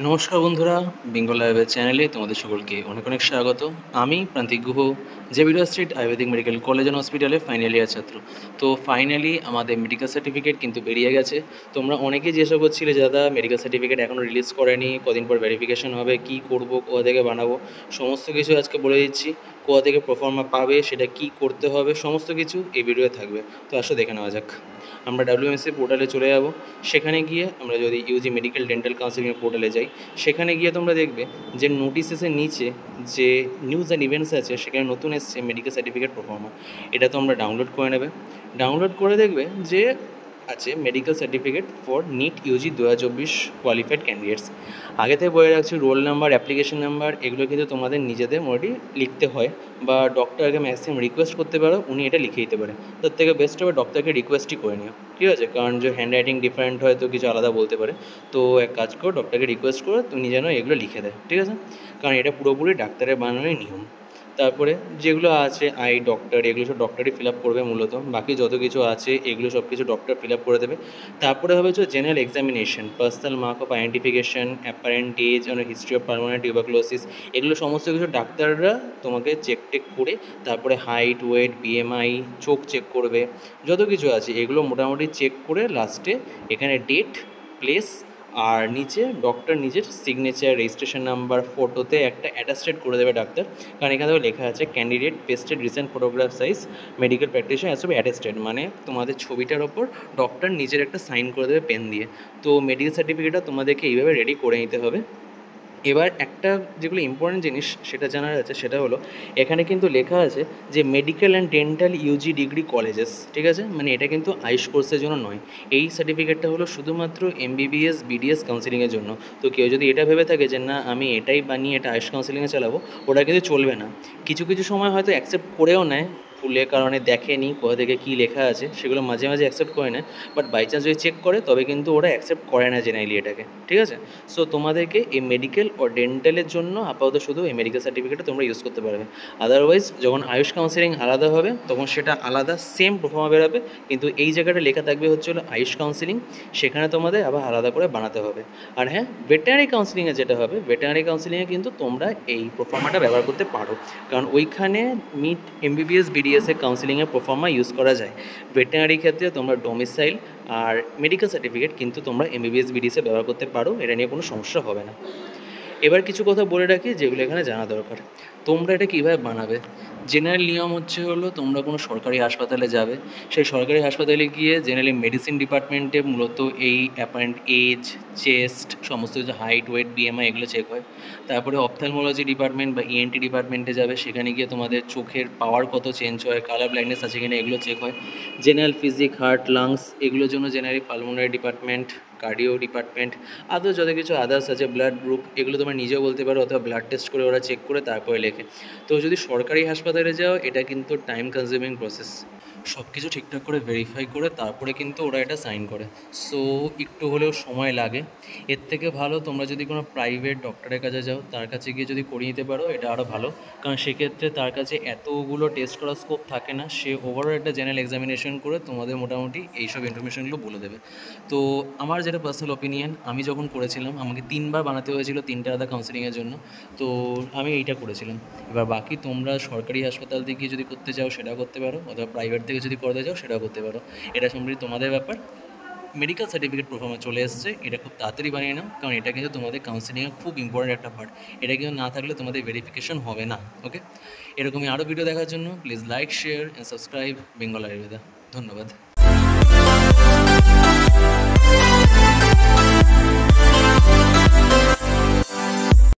নমস্কার বন্ধুরা, বেঙ্গল আয়ুর্বেদ চ্যানেলে তোমাদের সকলকে অনেক অনেক স্বাগত। আমি Prantik Guha, Xavier street Ayurvedic medical college and হসপিটালে ফাইনাল ইয়ার ছাত্র। তো ফাইনালি আমাদের মেডিকেল সার্টিফিকেট কিন্তু বেরিয়ে গেছে। তোমরা অনেকেই জিজ্ঞাসা করছিলে দাদা মেডিকেল সার্টিফিকেট এখনও রিলিজ করেনি, কদিন পর ভেরিফিকেশন হবে, কী করব, কোথা থেকে বানাবো, সমস্ত কিছু আজকে বলে দিচ্ছি। কোথা থেকে প্রফর্মা পাবে, সেটা কি করতে হবে, সমস্ত কিছু এই ভিডিওয়ে থাকবে। তো আসো দেখে নেওয়া যাক। আমরা WMC পোর্টালে চলে যাব। সেখানে গিয়ে আমরা যদি ইউজি মেডিকেল ডেন্টাল কাউন্সিলিংয়ের পোর্টালে যাই, সেখানে গিয়ে তোমরা দেখবে যে নোটিসেসের নিচে যে নিউজ অ্যান্ড ইভেন্টস আছে সেখানে নতুন এসছে মেডিকেল সার্টিফিকেট প্রফর্মা। এটা তোমরা ডাউনলোড করে নেবে। ডাউনলোড করে দেখবে যে আছে medical certificate for NEET UG 2024 qualified candidates. আগে থেকে বলে রাখছি, রোল নাম্বার, অ্যাপ্লিকেশন নাম্বার এগুলো কিন্তু তোমাদের নিজেদের মোটামুটি লিখতে হয়, বা ডক্টরকে ম্যাক্সিমাম রিকোয়েস্ট করতে পারো, উনি এটা লিখে দিতে পারে। তার থেকে বেস্ট হবে ডক্টরকে রিকোয়েস্টই করে নিও, ঠিক আছে? কারণ যে হ্যান্ড রাইটিং ডিফারেন্ট হয় তো কিছু আলাদা বলতে পারে। তো এক কাজ করো, ডক্টরকে রিকোয়েস্ট করো তুমি যেন এগুলো লিখে দেয়, ঠিক আছে? কারণ এটা পুরোপুরি ডাক্তারের বানানোর নিয়ম। তারপরে যেগুলো আছে আই ডক্টর, এগুলো সব ডক্টরই ফিল আপ করবে মূলত। বাকি যত কিছু আছে এগুলো সব কিছু ডক্টর ফিল আপ করে দেবে। তারপরে হবে হচ্ছে general examination, personal mark of identification, apparent age and history of permanent tuberculosis. এগুলো সমস্ত কিছু ডাক্তাররা তোমাকে চেক টেক করে, তারপরে হাইট, ওয়েট, BMI, চোখ চেক করবে, যত কিছু আছে এগুলো মোটামুটি চেক করে লাস্টে এখানে ডেট, প্লেস আর নিচে ডক্টর নিজের সিগনেচার, রেজিস্ট্রেশন নাম্বার, ফটোতে একটা অ্যাটাস্টেড করে দেবে ডাক্তার। কারণ এখানে লেখা আছে candidate pasted recent photograph size medical practitioner as attested, মানে তোমাদের ছবিটার ওপর ডক্টর নিজের একটা সাইন করে দেবে পেন দিয়ে। তো মেডিকেল সার্টিফিকেটটা তোমাদেরকে এইভাবে রেডি করে নিতে হবে। এবার একটা যেগুলো ইম্পর্টেন্ট জিনিস সেটা জানার আছে, সেটা হলো এখানে কিন্তু লেখা আছে যে medical and dental UG degree colleges, ঠিক আছে? মানে এটা কিন্তু আয়ুষ কোর্সের জন্য নয়। এই সার্টিফিকেটটা হলো শুধুমাত্র MBBS BDS কাউন্সিলিংয়ের জন্য। তো কেউ যদি এটা ভেবে থাকে যে না আমি এটাই বানিয়ে এটা আয়ুষ কাউন্সিলিংয়ে চালাবো, ওটা কিন্তু চলবে না। কিছু কিছু সময় হয়তো অ্যাকসেপ্ট করেও নেয়, ভুলের কারণে দেখেনি কোথা থেকে কী লেখা আছে, সেগুলো মাঝে মাঝে অ্যাকসেপ্ট করে নেয়। বাট বাই চান্স যদি চেক করে তবে কিন্তু ওরা অ্যাকসেপ্ট করে না জেনারেলি এটাকে, ঠিক আছে? সো তোমাদেরকে এই মেডিকেল ও ডেন্টালের জন্য আপাতত শুধু এই মেডিকেল সার্টিফিকেটটা তোমরা ইউজ করতে পারবে। আদারওয়াইজ যখন আয়ুষ কাউন্সিলিং আলাদা হবে তখন সেটা আলাদা সেম প্রোফার্মা বেরোবে, কিন্তু এই জায়গাটা লেখা থাকবে হচ্ছে হলো আয়ুষ কাউন্সিলিং, সেখানে তোমাদের আবার আলাদা করে বানাতে হবে। আর হ্যাঁ, ভেটেরিনারি কাউন্সিলিংয়ে যেটা হবে, ভেটেরিনারি কাউন্সিলিংয়ে কিন্তু তোমরা এই প্রোফার্মাটা ব্যবহার করতে পারো, কারণ ওইখানে মিট MBBS BDS এর কাউন্সিলিংয়ের প্রোফার্মা ইউজ করা যায়। ভেটেরিনারি ক্ষেত্রে তোমরা ডোমিসাইল আর মেডিকেল সার্টিফিকেট কিন্তু তোমরা MBBS BDS এ ব্যবহার করতে পারো, এটা নিয়ে কোনো সমস্যা হবে না। এবার কিছু কথা বলে রাখি যেগুলো এখানে জানা দরকার। তোমরা এটা কীভাবে বানাবে? জেনারেল নিয়ম হচ্ছে হলো তোমরা কোনো সরকারি হাসপাতালে যাবে, সেই সরকারি হাসপাতালে গিয়ে জেনারেলি মেডিসিন ডিপার্টমেন্টে মূলত এই অ্যাপারেন্ট এজ, চেস্ট, সমস্ত কিছু হাইট, ওয়েট, BMI এগুলো চেক হয়। তারপরে অপথ্যালমোলজি ডিপার্টমেন্ট বা ENT ডিপার্টমেন্টে যাবে, সেখানে গিয়ে তোমাদের চোখের পাওয়ার কত চেঞ্জ হয়, কালার ব্লাইন্ডনেস আছে কিনা এগুলো চেক হয়। জেনারেল ফিজিক, হার্ট, লাংস এগুলোর জন্য generally pulmonary department, cardio department, others যত কিছু আদার্স আছে, ব্লাড গ্রুপ এগুলো তোমরা নিজেও বলতে পারো, অথবা ব্লাড টেস্ট করে ওরা চেক করে তারপরে লেখে। তো যদি সরকারি হাসপাতালে যাও এটা কিন্তু টাইম কনজিউমিং প্রসেস, সব কিছু ঠিকঠাক করে ভেরিফাই করে তারপরে কিন্তু ওরা এটা সাইন করে। সো একটু হলেও সময় লাগে। এর থেকে ভালো তোমরা যদি কোনো প্রাইভেট ডক্টরের কাছে যাও, তার কাছে গিয়ে যদি করিয়ে নিতে পারো এটা আরও ভালো, কারণ সেক্ষেত্রে তার কাছে এতগুলো টেস্ট করার স্কোপ থাকে না, সে ওভারঅল একটা জেনারেল এক্সামিনেশন করে তোমাদের মোটামুটি এইসব ইনফরমেশনগুলো বলে দেবে। তো আমার যেটা পার্সোনাল ওপিনিয়ন, আমি যখন করেছিলাম আমাকে 3বার বানাতে হয়েছিল 3টে আলাদা কাউন্সিলিংয়ের জন্য, তো আমি এইটা করেছিলাম। এবার বাকি তোমরা সরকারি হাসপাতাল থেকে যদি করতে চাও সেটাও করতে পারো, অথবা প্রাইভেট থেকে যদি করতে চাও সেটাও করতে পারো, এটা সম্পূর্ণ তোমাদের ব্যাপার। মেডিকেল সার্টিফিকেট প্রোফার্মা চলে এসছে, এটা খুব তাড়াতাড়ি বানিয়ে নাও, কারণ এটা কিন্তু তোমাদের কাউন্সিলিংয়ে খুব ইম্পর্টেন্ট একটা পার্ট। এটা কিন্তু না থাকলে তোমাদের ভেরিফিকেশন হবে না। ওকে, এরকমই আরও ভিডিও দেখার জন্য please like, share and subscribe Bengal Ayurveda. ধন্যবাদ।